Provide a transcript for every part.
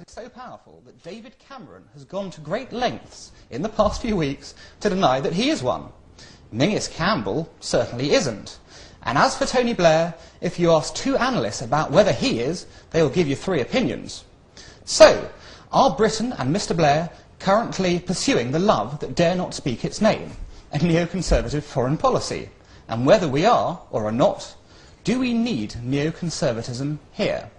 is so powerful that David Cameron has gone to great lengths in the past few weeks to deny that he is one. Mingus Campbell certainly isn't. And as for Tony Blair, if you ask two analysts about whether he is, they will give you three opinions. So, are Britain and Mr. Blair currently pursuing the love that dare not speak its name, a neoconservative foreign policy? And whether we are, or are not, do we need neoconservatism here?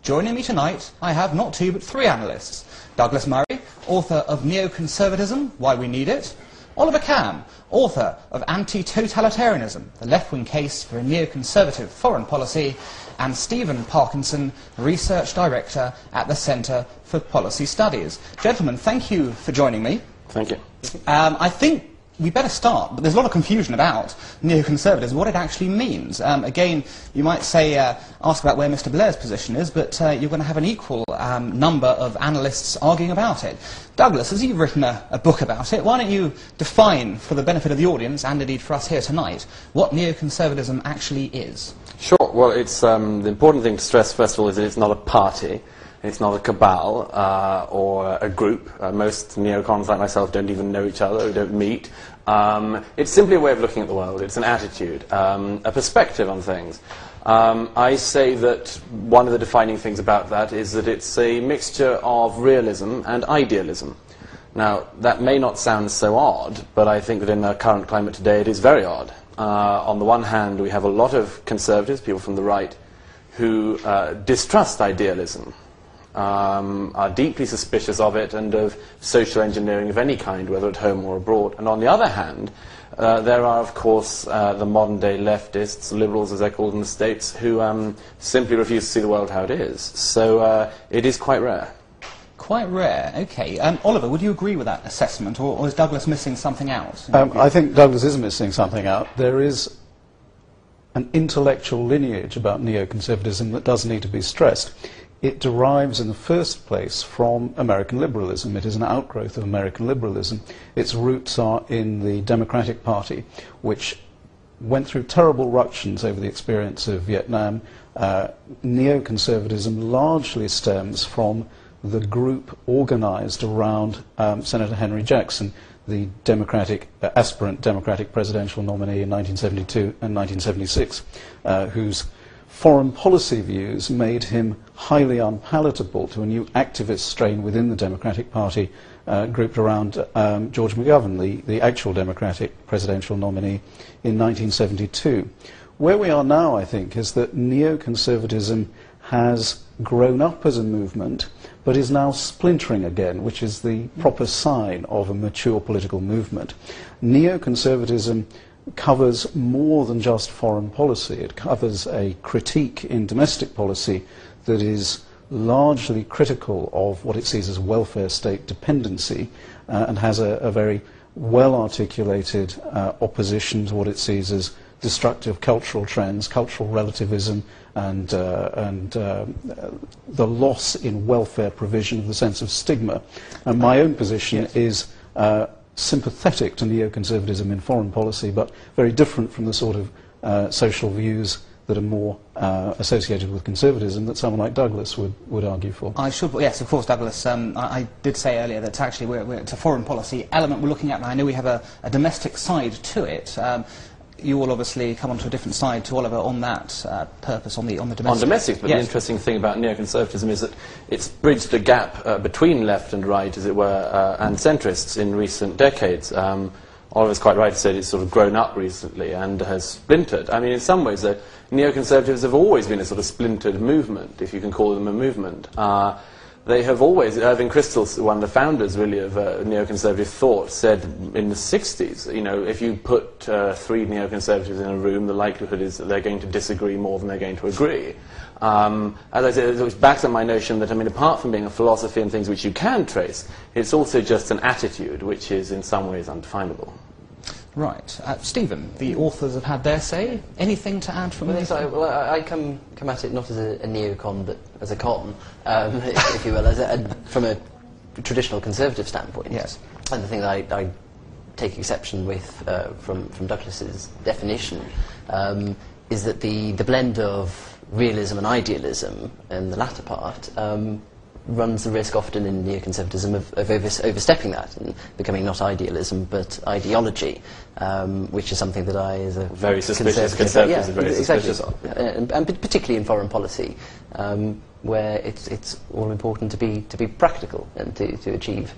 Joining me tonight, I have not two but three analysts. Douglas Murray, author of Neoconservatism, Why We Need It. Oliver Kamm, author of Anti-Totalitarianism, The Left-Wing Case for a Neoconservative Foreign Policy. And Stephen Parkinson, Research Director at the Centre for Policy Studies. Gentlemen, thank you for joining me. Thank you. I think we better start, but there's a lot of confusion about neoconservatism, what it actually means. Again, you might say, ask about where Mr. Blair's position is, but you're going to have an equal number of analysts arguing about it. Douglas, as you've written a book about it, why don't you define, for the benefit of the audience, and indeed for us here tonight, what neoconservatism actually is? Sure. Well, it's the important thing to stress, first of all, is that it's not a party. It's not a cabal or a group. Most neocons like myself don't even know each other, we don't meet. It's simply a way of looking at the world. It's an attitude, a perspective on things. I say that one of the defining things about that is that it's a mixture of realism and idealism. Now, that may not sound so odd, but I think that in the current climate today it is very odd. On the one hand, we have a lot of conservatives, people from the right, who distrust idealism. Are deeply suspicious of it and of social engineering of any kind, whether at home or abroad. And on the other hand, there are, of course, the modern-day leftists, liberals as they're called in the States, who simply refuse to see the world how it is. So it is quite rare. Quite rare, okay. Oliver, would you agree with that assessment, or is Douglas missing something out? I think Douglas is missing something out. There is an intellectual lineage about neoconservatism that does need to be stressed. It derives in the first place from American liberalism. It is an outgrowth of American liberalism. Its roots are in the Democratic Party, which went through terrible ructions over the experience of Vietnam. Neoconservatism largely stems from the group organized around Senator Henry Jackson, the aspirant Democratic presidential nominee in 1972 and 1976, whose foreign policy views made him highly unpalatable to a new activist strain within the Democratic Party grouped around George McGovern, the actual Democratic presidential nominee in 1972. Where we are now, I think, is that neoconservatism has grown up as a movement, but is now splintering again, which is the proper sign of a mature political movement. Neoconservatism covers more than just foreign policy. It covers a critique in domestic policy that is largely critical of what it sees as welfare state dependency and has a very well-articulated opposition to what it sees as destructive cultural trends, cultural relativism, and the loss in welfare provision of the sense of stigma. And my own position is sympathetic to neoconservatism in foreign policy, but very different from the sort of social views that are more associated with conservatism that someone like Douglas would argue for. I should, yes, of course, Douglas. I did say earlier that actually it's a foreign policy element we're looking at, and I know we have a domestic side to it. You will obviously come onto a different side to Oliver on that purpose, on the domestic. On domestic, but yes. The interesting thing about neoconservatism is that it's bridged the gap between left and right, as it were, and centrists in recent decades. Oliver's quite right to say it's sort of grown up recently and has splintered. I mean, in some ways, neoconservatives have always been a sort of splintered movement, if you can call them a movement. They have always, Irving Kristol, one of the founders really of neoconservative thought, said in the 60s, you know, if you put three neoconservatives in a room, the likelihood is that they're going to disagree more than they're going to agree. As I said, it backs up my notion that, I mean, apart from being a philosophy and things which you can trace, it's also just an attitude which is in some ways undefinable. Right. Stephen, the authors have had their say. Anything to add from this? Well, I come at it not as a neocon, but as a con, if you will, from a traditional conservative standpoint. Yes. And the thing that I take exception with from Douglas's definition is that the blend of realism and idealism in the latter part runs the risk often in neoconservatism of overstepping that and becoming not idealism but ideology, which is something that I, as a very suspicious conservative, very suspicious of. And particularly in foreign policy, where it's all important to be practical and to achieve.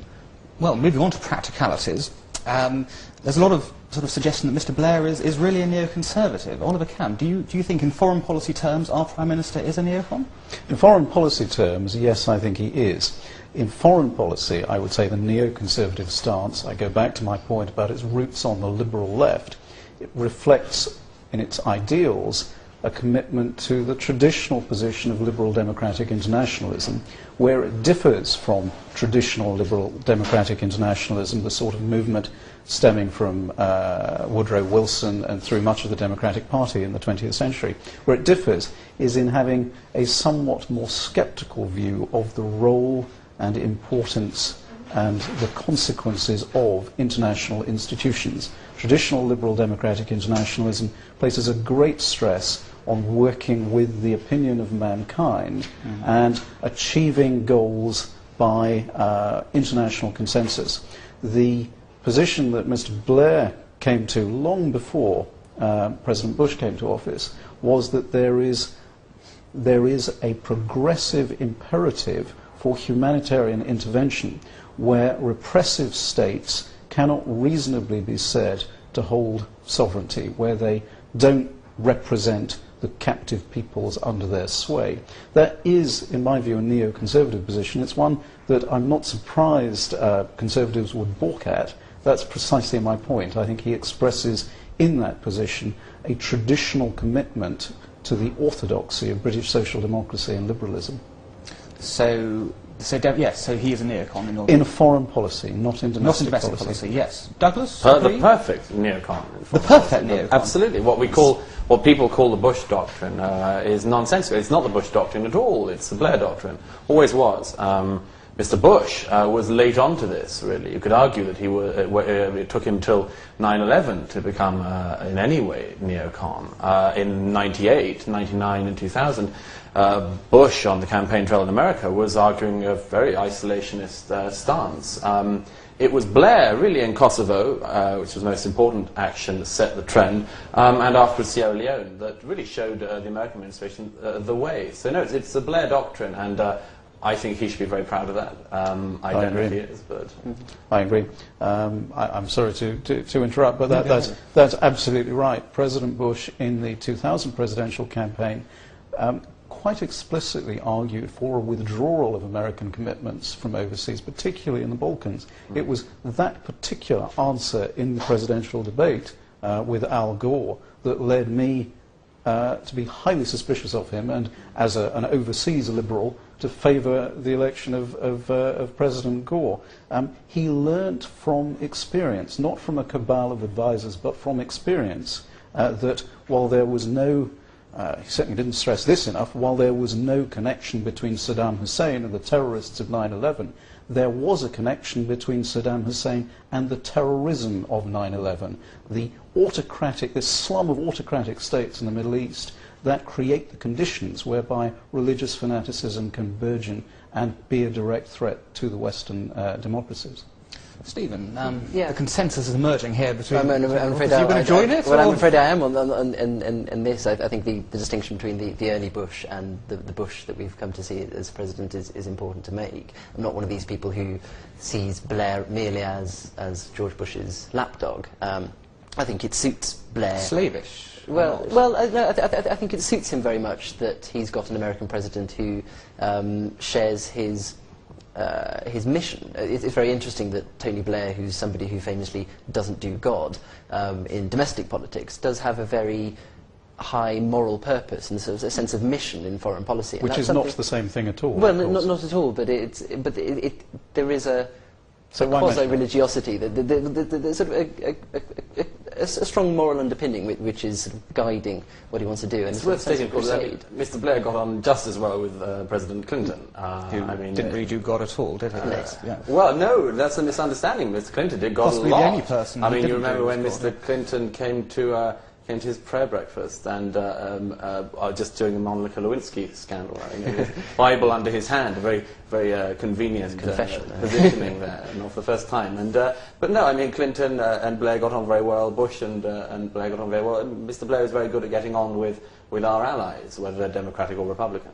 Well, moving on to practicalities, there's a lot of sort of suggestion that Mr. Blair is really a neoconservative. Oliver Kamm, do you think in foreign policy terms our Prime Minister is a neocon? In foreign policy terms, yes, I think he is. In foreign policy, I would say the neoconservative stance, I go back to my point about its roots on the liberal left, it reflects in its ideals a commitment to the traditional position of liberal democratic internationalism, where it differs from traditional liberal democratic internationalism, the sort of movement stemming from Woodrow Wilson and through much of the Democratic Party in the 20th century. Where it differs is in having a somewhat more sceptical view of the role and importance and the consequences of international institutions. Traditional liberal democratic internationalism places a great stress on working with the opinion of mankind and achieving goals by international consensus. The position that Mr. Blair came to long before President Bush came to office was that there is a progressive imperative for humanitarian intervention where repressive states cannot reasonably be said to hold sovereignty, where they don't represent the captive peoples under their sway. That is, in my view, a neoconservative position. It's one that I'm not surprised conservatives would balk at. That's precisely my point. I think he expresses in that position a traditional commitment to the orthodoxy of British social democracy and liberalism. So yes, so he is a neocon in foreign policy, not in domestic policy. Yes, Douglas. The perfect neocon. The perfect neocon. Absolutely. What people call the Bush doctrine is nonsensical. It's not the Bush doctrine at all. It's the Blair doctrine. Always was. Mr. Bush was late on to this, really. You could argue that it took him till 9/11 to become, in any way, neocon. In 98, 99 and 2000, Bush, on the campaign trail in America, was arguing a very isolationist stance. It was Blair, really, in Kosovo, which was the most important action that set the trend, and after Sierra Leone, that really showed the American administration the way. So no, it's the Blair doctrine, and I think he should be very proud of that. I don't know if he is, but... I agree. I'm sorry to interrupt, but that's absolutely right. President Bush, in the 2000 presidential campaign, quite explicitly argued for a withdrawal of American commitments from overseas, particularly in the Balkans. It was that particular answer in the presidential debate with Al Gore that led me to be highly suspicious of him, and as an overseas liberal, to favour the election of President Gore. He learnt from experience, not from a cabal of advisors, but from experience, that while there was no he certainly didn't stress this enough, while there was no connection between Saddam Hussein and the terrorists of 9/11, there was a connection between Saddam Hussein and the terrorism of 9/11. This slum of autocratic states in the Middle East that create the conditions whereby religious fanaticism can burgeon and be a direct threat to the Western democracies. Stephen, the consensus is emerging here between... I'm afraid are you going to join it? Well, I'm afraid I am on this. I think the distinction between the early Bush and the Bush that we've come to see as president is important to make. I'm not one of these people who sees Blair merely as George Bush's lapdog. I think it suits Blair... Slavish. Well, no, I think it suits him very much that he's got an American president who shares his mission. It's very interesting that Tony Blair, who's somebody who famously doesn't do God in domestic politics, does have a very high moral purpose and sort of a sense of mission in foreign policy. Which is not the same thing at all. Well, not at all, but there is a quasi-religiosity, there's sort of a strong moral underpinning which is sort of guiding what he wants to do. And it's worth stating, of course, that Mr. Blair got on just as well with President Clinton. Who didn't really do God at all, did he? Yeah. Well, no, that's a misunderstanding. Mr. Clinton did God Possibly a lot. the only person I mean, you remember when Mr. Clinton came to came to his prayer breakfast and just doing the Monica Lewinsky scandal. I think his Bible under his hand, a very, very convenient positioning there, not for the first time. And but no, I mean Clinton and Blair got on very well. Bush and Blair got on very well. And Mr. Blair is very good at getting on with our allies, whether they're Democratic or Republican.